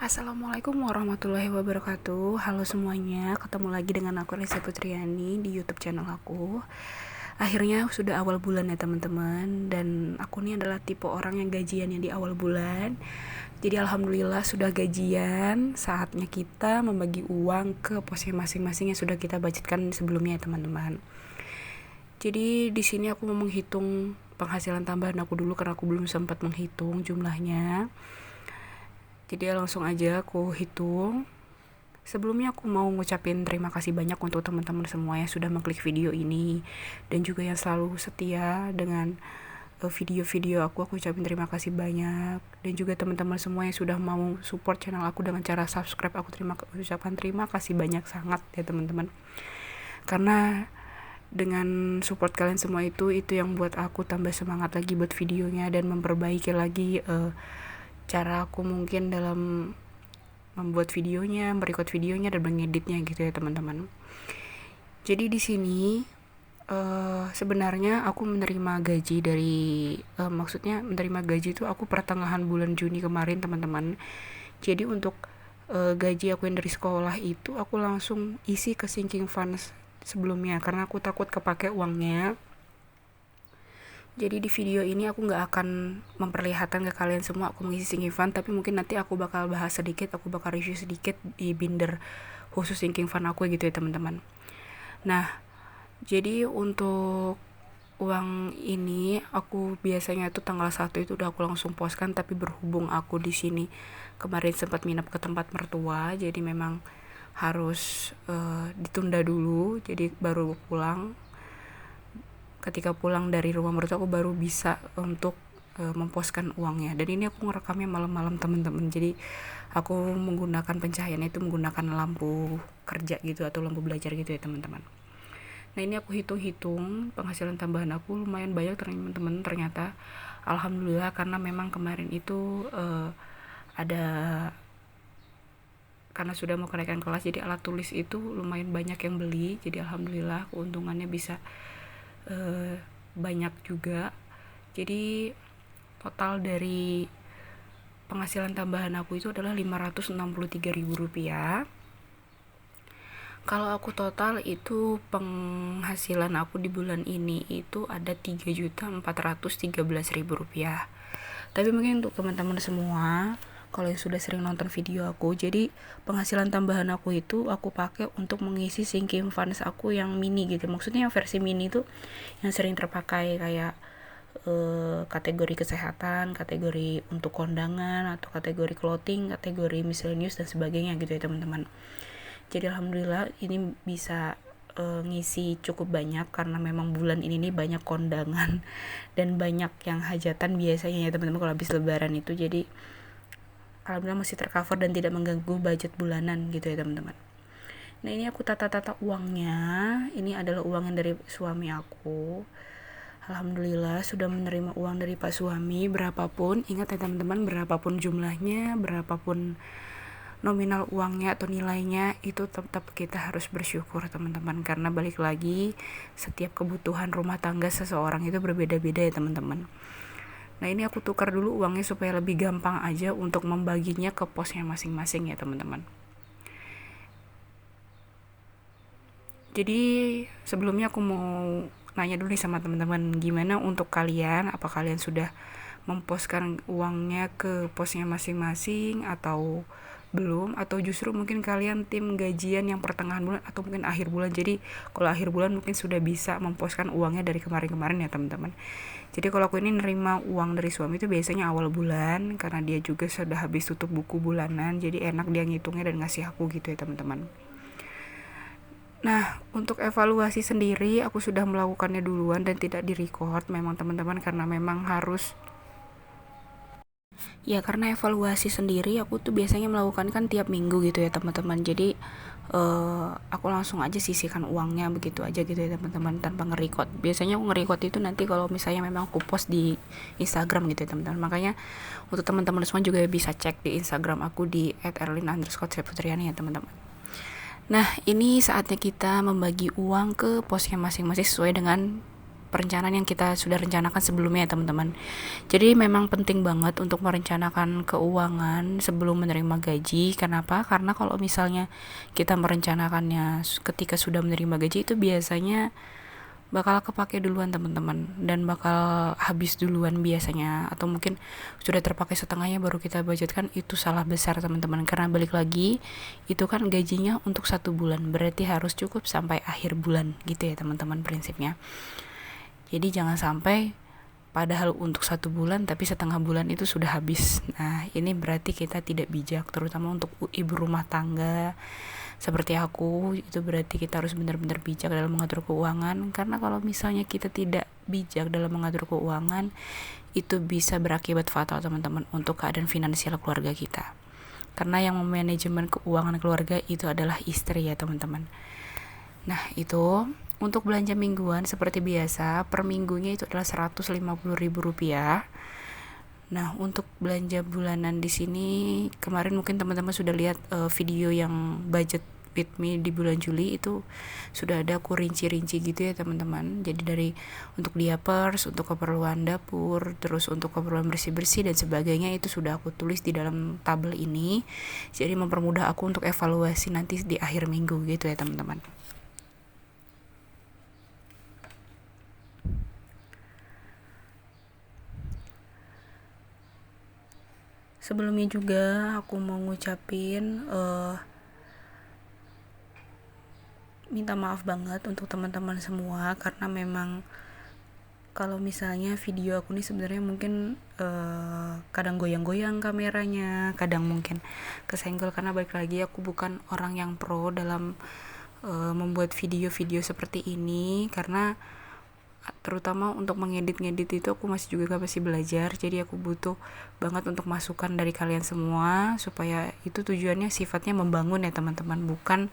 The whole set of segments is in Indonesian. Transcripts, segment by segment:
Assalamualaikum warahmatullahi wabarakatuh. Halo semuanya, ketemu lagi dengan aku Lisa Putriani di YouTube channel aku. Akhirnya sudah awal bulan ya teman-teman, dan aku ini adalah tipe orang yang gajiannya di awal bulan. Jadi alhamdulillah sudah gajian, saatnya kita membagi uang ke posnya masing-masing yang sudah kita budgetkan sebelumnya ya teman-teman. Jadi di sini aku mau menghitung penghasilan tambahan aku dulu karena aku belum sempat menghitung jumlahnya. Jadi langsung aja aku hitung. Sebelumnya aku mau ngucapin terima kasih banyak untuk teman-teman semua yang sudah mengklik video ini dan juga yang selalu setia dengan video-video aku ucapin terima kasih banyak. Dan juga teman-teman semua yang sudah mau support channel aku dengan cara subscribe, aku ucapkan terima kasih banyak sangat ya teman-teman. Karena dengan support kalian semua itu yang buat aku tambah semangat lagi buat videonya dan memperbaiki lagi cara aku mungkin dalam membuat videonya, merecord videonya dan mengeditnya gitu ya teman-teman. Jadi di sini sebenarnya aku menerima gaji dari maksudnya menerima gaji itu aku pertengahan bulan Juni kemarin teman-teman. Jadi untuk gaji aku yang dari sekolah itu aku langsung isi ke sinking funds sebelumnya karena aku takut kepake uangnya. Jadi di video ini aku gak akan memperlihatkan ke kalian semua aku mengisi sinking fund, tapi mungkin nanti aku bakal bahas sedikit, aku bakal review sedikit di binder khusus sinking fund aku gitu ya teman-teman. Nah, jadi untuk uang ini aku biasanya itu tanggal 1 itu udah aku langsung postkan, tapi berhubung aku di sini kemarin sempat nginep ke tempat mertua, jadi memang harus ditunda dulu, jadi baru pulang. Ketika pulang dari rumah mertua aku baru bisa untuk memposkan uangnya. Dan ini aku ngerekamnya malam-malam teman-teman. Jadi aku menggunakan pencahayaan itu menggunakan lampu kerja gitu atau lampu belajar gitu ya teman-teman. Nah ini aku hitung-hitung penghasilan tambahan aku lumayan banyak teman-teman ternyata. Alhamdulillah karena memang kemarin itu ada karena sudah mau kenaikan kelas, jadi alat tulis itu lumayan banyak yang beli. Jadi alhamdulillah keuntungannya bisa banyak juga. Jadi total dari penghasilan tambahan aku itu adalah Rp563.000. Kalau aku total itu penghasilan aku di bulan ini itu ada Rp3.413.000. Tapi mungkin untuk teman-teman semua, kalau yang sudah sering nonton video aku, jadi penghasilan tambahan aku itu aku pakai untuk mengisi sinking funds aku yang mini gitu. Maksudnya yang versi mini itu yang sering terpakai kayak kategori kesehatan, kategori untuk kondangan, atau kategori clothing, kategori miscellaneous dan sebagainya gitu ya teman-teman. Jadi alhamdulillah ini bisa ngisi cukup banyak karena memang bulan ini nih banyak kondangan dan banyak yang hajatan biasanya ya teman-teman kalau habis lebaran itu. Jadi alhamdulillah masih tercover dan tidak mengganggu budget bulanan gitu ya teman-teman. Nah ini aku tata-tata uangnya. Ini adalah uang yang dari suami aku. Alhamdulillah sudah menerima uang dari Pak suami berapapun. Ingat ya teman-teman, berapapun jumlahnya, berapapun nominal uangnya atau nilainya, itu tetap kita harus bersyukur teman-teman. Karena balik lagi, setiap kebutuhan rumah tangga seseorang itu berbeda-beda ya teman-teman. Nah ini aku tukar dulu uangnya supaya lebih gampang aja untuk membaginya ke posnya masing-masing ya teman-teman. Jadi sebelumnya aku mau nanya dulu nih sama teman-teman, gimana untuk kalian? Apa kalian sudah memposkan uangnya ke posnya masing-masing atau belum? Atau justru mungkin kalian tim gajian yang pertengahan bulan atau mungkin akhir bulan? Jadi kalau akhir bulan mungkin sudah bisa memposkan uangnya dari kemarin-kemarin ya teman-teman. Jadi kalau aku ini nerima uang dari suami itu biasanya awal bulan, karena dia juga sudah habis tutup buku bulanan, jadi enak dia ngitungnya dan ngasih aku gitu ya teman-teman. Nah, untuk evaluasi sendiri aku sudah melakukannya duluan dan tidak direcord memang teman-teman, karena memang harus ya, karena evaluasi sendiri aku tuh biasanya melakukan kan tiap minggu gitu ya teman-teman. Jadi aku langsung aja sisihkan uangnya begitu aja gitu ya teman-teman, tanpa nge-record. Biasanya aku nge-record itu nanti kalau misalnya memang aku post di Instagram gitu ya teman-teman. Makanya untuk teman-teman semua juga bisa cek di Instagram aku di @erlin_putriani ya teman-teman. Nah ini saatnya kita membagi uang ke posnya masing-masing sesuai dengan perencanaan yang kita sudah rencanakan sebelumnya ya teman-teman. Jadi memang penting banget untuk merencanakan keuangan sebelum menerima gaji. Kenapa? Karena kalau misalnya kita merencanakannya ketika sudah menerima gaji, itu biasanya bakal kepake duluan teman-teman, dan bakal habis duluan biasanya, atau mungkin sudah terpakai setengahnya baru kita budgetkan. Itu salah besar teman-teman, karena balik lagi itu kan gajinya untuk 1 bulan, berarti harus cukup sampai akhir bulan gitu ya teman-teman prinsipnya. Jadi jangan sampai padahal untuk 1 bulan tapi setengah bulan itu sudah habis. Nah ini berarti kita tidak bijak, terutama untuk ibu rumah tangga seperti aku. Itu berarti kita harus benar-benar bijak dalam mengatur keuangan, karena kalau misalnya kita tidak bijak dalam mengatur keuangan, itu bisa berakibat fatal teman-teman untuk keadaan finansial keluarga kita. Karena yang memanajemen keuangan keluarga itu adalah istri ya teman-teman. Nah itu untuk belanja mingguan seperti biasa, per minggunya itu adalah Rp150.000. Nah, untuk belanja bulanan di sini, kemarin mungkin teman-teman sudah lihat video yang budget with me di bulan Juli, itu sudah ada aku rinci-rinci gitu ya teman-teman. Jadi dari untuk diapers, untuk keperluan dapur, terus untuk keperluan bersih-bersih dan sebagainya, itu sudah aku tulis di dalam tabel ini. Jadi mempermudah aku untuk evaluasi nanti di akhir minggu gitu ya teman-teman. Sebelumnya juga aku mau ngucapin minta maaf banget untuk teman-teman semua, karena memang kalau misalnya video aku nih sebenarnya mungkin kadang goyang-goyang kameranya, kadang mungkin kesenggol, karena balik lagi aku bukan orang yang pro dalam membuat video-video seperti ini, karena terutama untuk mengedit-ngedit itu aku masih belajar. Jadi aku butuh banget untuk masukan dari kalian semua, supaya itu tujuannya sifatnya membangun ya teman-teman, bukan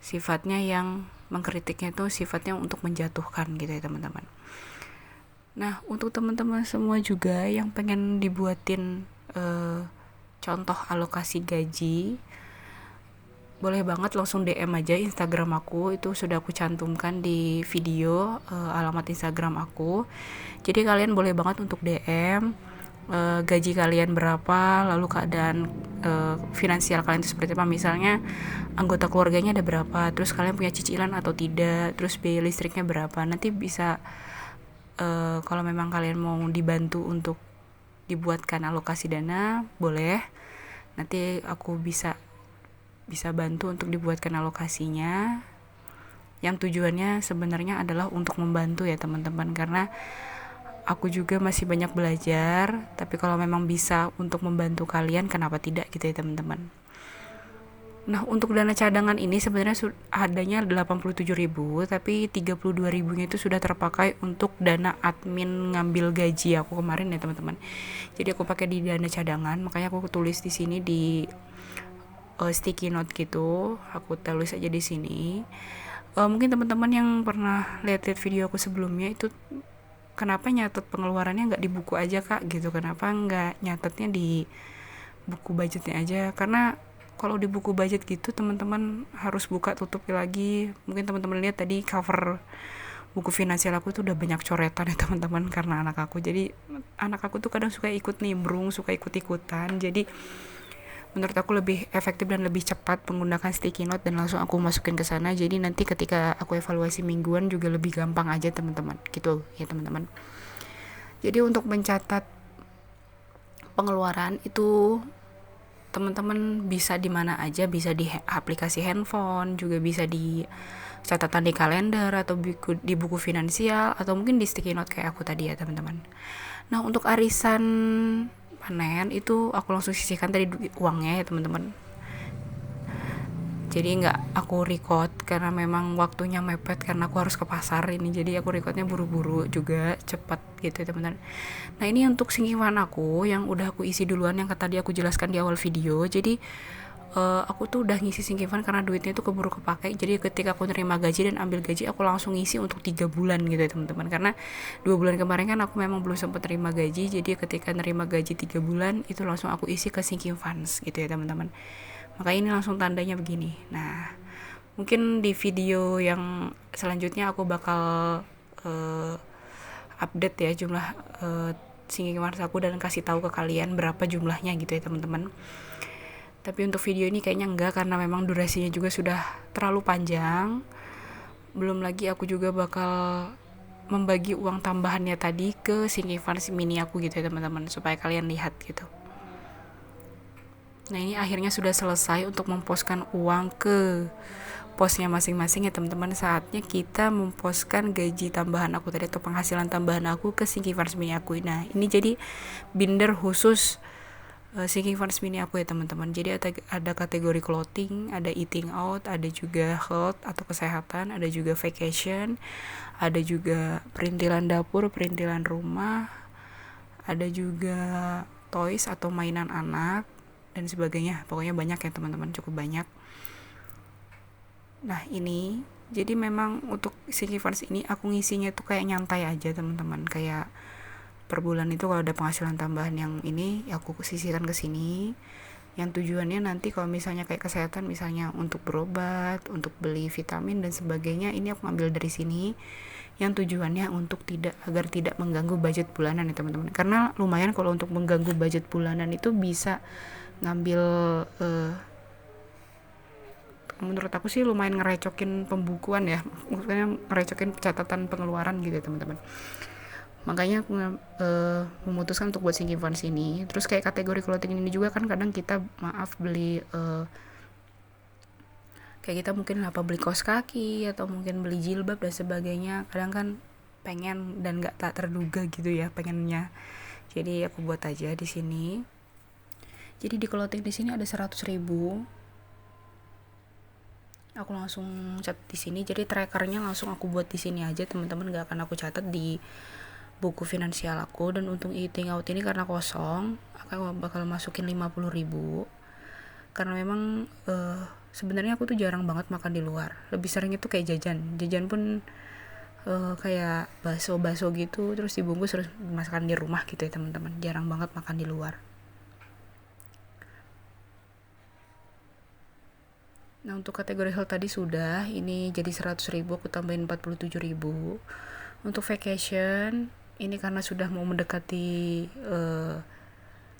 sifatnya yang mengkritiknya itu sifatnya untuk menjatuhkan gitu ya teman-teman. Nah untuk teman-teman semua juga yang pengen dibuatin contoh alokasi gaji, boleh banget langsung DM aja Instagram aku, itu sudah aku cantumkan di video alamat Instagram aku. Jadi kalian boleh banget untuk DM gaji kalian berapa, lalu keadaan finansial kalian itu seperti apa, misalnya anggota keluarganya ada berapa, terus kalian punya cicilan atau tidak, terus biaya listriknya berapa. Nanti bisa kalau memang kalian mau dibantu untuk dibuatkan alokasi dana, boleh, nanti aku bisa bantu untuk dibuatkan alokasinya, yang tujuannya sebenarnya adalah untuk membantu ya teman-teman, karena aku juga masih banyak belajar. Tapi kalau memang bisa untuk membantu kalian, kenapa tidak gitu ya teman-teman. Nah untuk dana cadangan ini sebenarnya adanya 87.000, tapi 32.000-nya itu sudah terpakai untuk dana admin ngambil gaji aku kemarin ya teman-teman. Jadi aku pakai di dana cadangan, makanya aku tulis di sini di sticky note gitu, aku tulis aja di sini. Mungkin teman-teman yang pernah lihat video aku sebelumnya itu, kenapa nyatet pengeluarannya nggak di buku aja kak gitu, kenapa nggak nyatetnya di buku budgetnya aja. Karena kalau di buku budget gitu teman-teman harus buka tutupi lagi. Mungkin teman-teman lihat tadi cover buku finansial aku tuh udah banyak coretan ya teman-teman, karena anak aku. Jadi anak aku tuh kadang suka ikut nimbrung, suka ikut-ikutan. Jadi menurut aku lebih efektif dan lebih cepat menggunakan sticky note dan langsung aku masukin ke sana. Jadi nanti ketika aku evaluasi mingguan juga lebih gampang aja teman-teman, gitu ya teman-teman. Jadi untuk mencatat pengeluaran itu teman-teman bisa di mana aja, bisa di aplikasi handphone, juga bisa di catatan di kalender atau di buku finansial, atau mungkin di sticky note kayak aku tadi ya teman-teman. Nah untuk arisan panen itu aku langsung sisihkan tadi uangnya ya teman-teman. Jadi nggak aku record karena memang waktunya mepet, karena aku harus ke pasar ini. Jadi aku recordnya buru-buru juga, cepat gitu ya teman-teman. Nah ini untuk singkiran aku yang udah aku isi duluan, yang tadi aku jelaskan di awal video. Jadi aku tuh udah ngisi singkiran karena duitnya tuh keburu kepake. Jadi ketika aku nerima gaji dan ambil gaji, aku langsung ngisi untuk 3 bulan gitu ya teman-teman. Karena 2 bulan kemarin kan aku memang belum sempat terima gaji. Jadi ketika nerima gaji 3 bulan itu langsung aku isi ke sinking funds gitu ya teman-teman. Maka ini langsung tandanya begini. Nah mungkin di video yang selanjutnya aku bakal update ya jumlah sinking funds aku dan kasih tahu ke kalian berapa jumlahnya gitu ya teman-teman. Tapi untuk video ini kayaknya enggak, karena memang durasinya juga sudah terlalu panjang. Belum lagi aku juga bakal membagi uang tambahannya tadi ke sinking funds mini aku gitu ya teman-teman, supaya kalian lihat gitu. Nah ini akhirnya sudah selesai untuk memposkan uang ke posnya masing-masing ya teman-teman. Saatnya kita memposkan gaji tambahan aku tadi atau penghasilan tambahan aku ke sinking funds mini aku. Nah ini jadi binder khusus sinking funds mini aku ya teman-teman. Jadi ada kategori clothing, ada eating out, ada juga health atau kesehatan, ada juga vacation, ada juga perintilan dapur, perintilan rumah, ada juga toys atau mainan anak dan sebagainya. Pokoknya banyak ya teman-teman, cukup banyak. Nah ini jadi memang untuk sinking funds ini aku ngisinya tuh kayak nyantai aja teman-teman, kayak per bulan itu kalau ada penghasilan tambahan yang ini ya aku sisihkan ke sini, yang tujuannya nanti kalau misalnya kayak kesehatan, misalnya untuk berobat, untuk beli vitamin dan sebagainya, ini aku ambil dari sini, yang tujuannya untuk agar tidak mengganggu budget bulanan ya teman-teman. Karena lumayan kalau untuk mengganggu budget bulanan itu bisa ngambil menurut aku sih lumayan ngerecokin pembukuan ya, maksudnya ngerecokin catatan pengeluaran gitu ya teman-teman. Makanya aku memutuskan untuk buat sinking funds ini. Terus kayak kategori clothing ini juga kan kadang kita beli kayak kita mungkin beli kaos kaki atau mungkin beli jilbab dan sebagainya, kadang kan pengen dan nggak tak terduga gitu ya pengennya. Jadi aku buat aja di sini. Jadi di clothing di sini ada 100.000. Aku langsung catat di sini. Jadi trackernya langsung aku buat di sini aja teman-teman, nggak akan aku catat di buku finansial aku. Dan untuk eating out ini karena kosong, aku bakal masukin 50.000. Karena memang sebenarnya aku tuh jarang banget makan di luar. Lebih sering itu kayak jajan pun kayak bakso gitu, terus dibungkus terus masakan di rumah gitu ya teman-teman. Jarang banget makan di luar. Nah untuk kategori health tadi sudah, ini jadi 100.000, aku tambahin 47.000. Untuk vacation ini karena sudah mau mendekati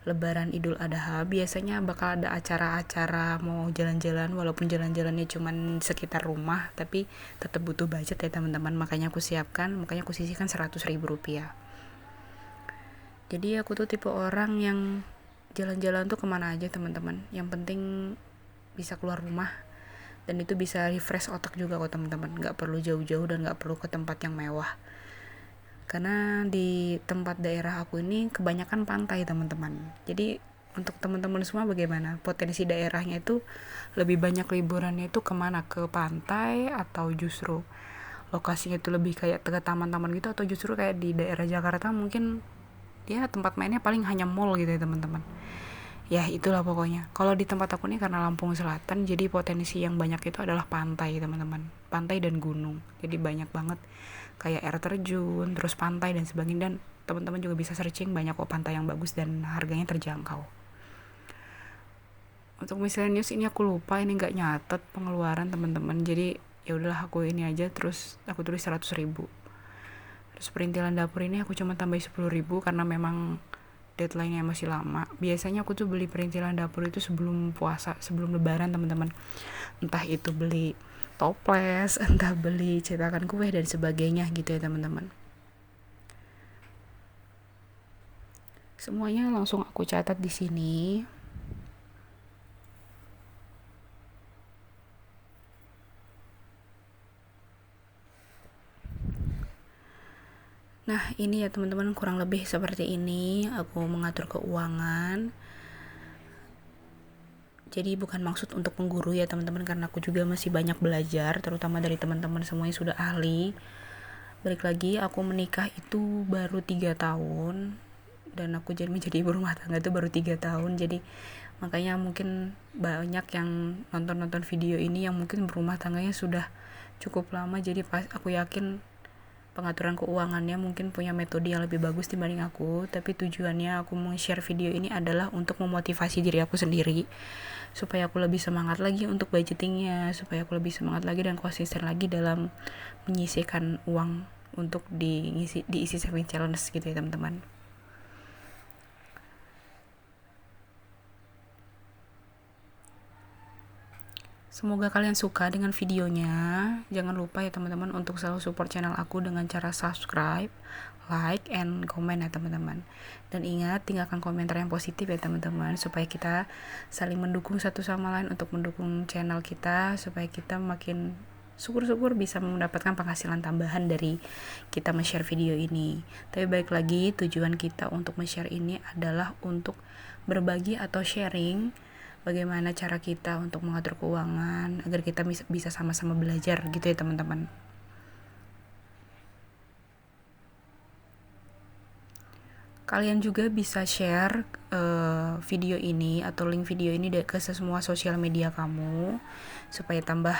Lebaran Idul Adha, biasanya bakal ada acara-acara mau jalan-jalan, walaupun jalan-jalannya cuman sekitar rumah, tapi tetap butuh budget ya teman-teman. Makanya aku sisihkan 100.000 rupiah. Jadi aku tuh tipe orang yang jalan-jalan tuh kemana aja teman-teman, yang penting bisa keluar rumah, dan itu bisa refresh otak juga kok teman-teman. Nggak perlu jauh-jauh dan nggak perlu ke tempat yang mewah. Karena di tempat daerah aku ini kebanyakan pantai teman-teman. Jadi untuk teman-teman semua bagaimana? Potensi daerahnya itu lebih banyak liburannya itu kemana? Ke pantai atau justru lokasinya itu lebih kayak ke taman-taman gitu, atau justru kayak di daerah Jakarta mungkin ya tempat mainnya paling hanya mall gitu ya teman-teman. Ya itulah pokoknya. Kalau di tempat aku nih karena Lampung Selatan, jadi potensi yang banyak itu adalah pantai teman-teman, pantai dan gunung. Jadi banyak banget kayak air terjun, terus pantai dan sebagainya. Dan teman-teman juga bisa searching, banyak kok pantai yang bagus dan harganya terjangkau. Untuk miscellaneous ini aku lupa, ini nggak nyatet pengeluaran teman-teman. Jadi ya udahlah aku ini aja, terus aku tulis 100.000. Terus perintilan dapur ini aku cuma tambahin 10.000 karena memang deadline-nya masih lama. Biasanya aku tuh beli perintilan dapur itu sebelum puasa, sebelum lebaran teman-teman. Entah itu beli toples, entah beli cetakan kue dan sebagainya gitu ya teman-teman. Semuanya langsung aku catat di sini. Nah ini ya teman-teman, kurang lebih seperti ini aku mengatur keuangan. Jadi bukan maksud untuk mengguru ya teman-teman, karena aku juga masih banyak belajar, terutama dari teman-teman semua yang sudah ahli. Balik lagi, aku menikah itu baru 3 tahun, dan aku menjadi ibu rumah tangga itu baru 3 tahun. Jadi makanya mungkin banyak yang nonton video ini yang mungkin berumah tangganya sudah cukup lama. Jadi aku yakin pengaturan keuangannya mungkin punya metode yang lebih bagus dibanding aku. Tapi tujuannya aku share video ini adalah untuk memotivasi diri aku sendiri, supaya aku lebih semangat lagi untuk budgetingnya, supaya aku lebih semangat lagi dan konsisten lagi dalam menyisihkan uang untuk diisi saving challenge gitu ya teman-teman. Semoga kalian suka dengan videonya. Jangan lupa ya teman-teman untuk selalu support channel aku dengan cara subscribe, like, and comment ya teman-teman. Dan ingat, tinggalkan komentar yang positif ya teman-teman, supaya kita saling mendukung satu sama lain untuk mendukung channel kita, supaya kita makin syukur-syukur bisa mendapatkan penghasilan tambahan dari kita men-share video ini. Tapi baik lagi, tujuan kita untuk men-share ini adalah untuk berbagi atau sharing bagaimana cara kita untuk mengatur keuangan agar kita bisa sama-sama belajar gitu ya teman-teman. Kalian juga bisa share video ini atau link video ini ke semua sosial media kamu supaya tambah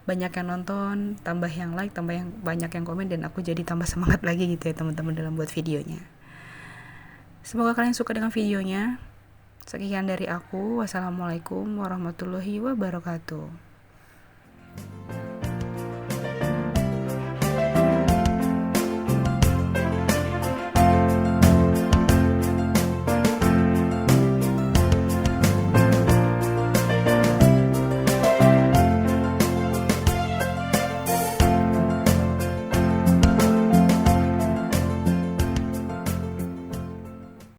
banyak yang nonton, tambah yang like, tambah yang banyak yang komen, dan aku jadi tambah semangat lagi gitu ya teman-teman dalam buat videonya. Semoga kalian suka dengan videonya. Sekian dari aku. Wassalamualaikum warahmatullahi wabarakatuh.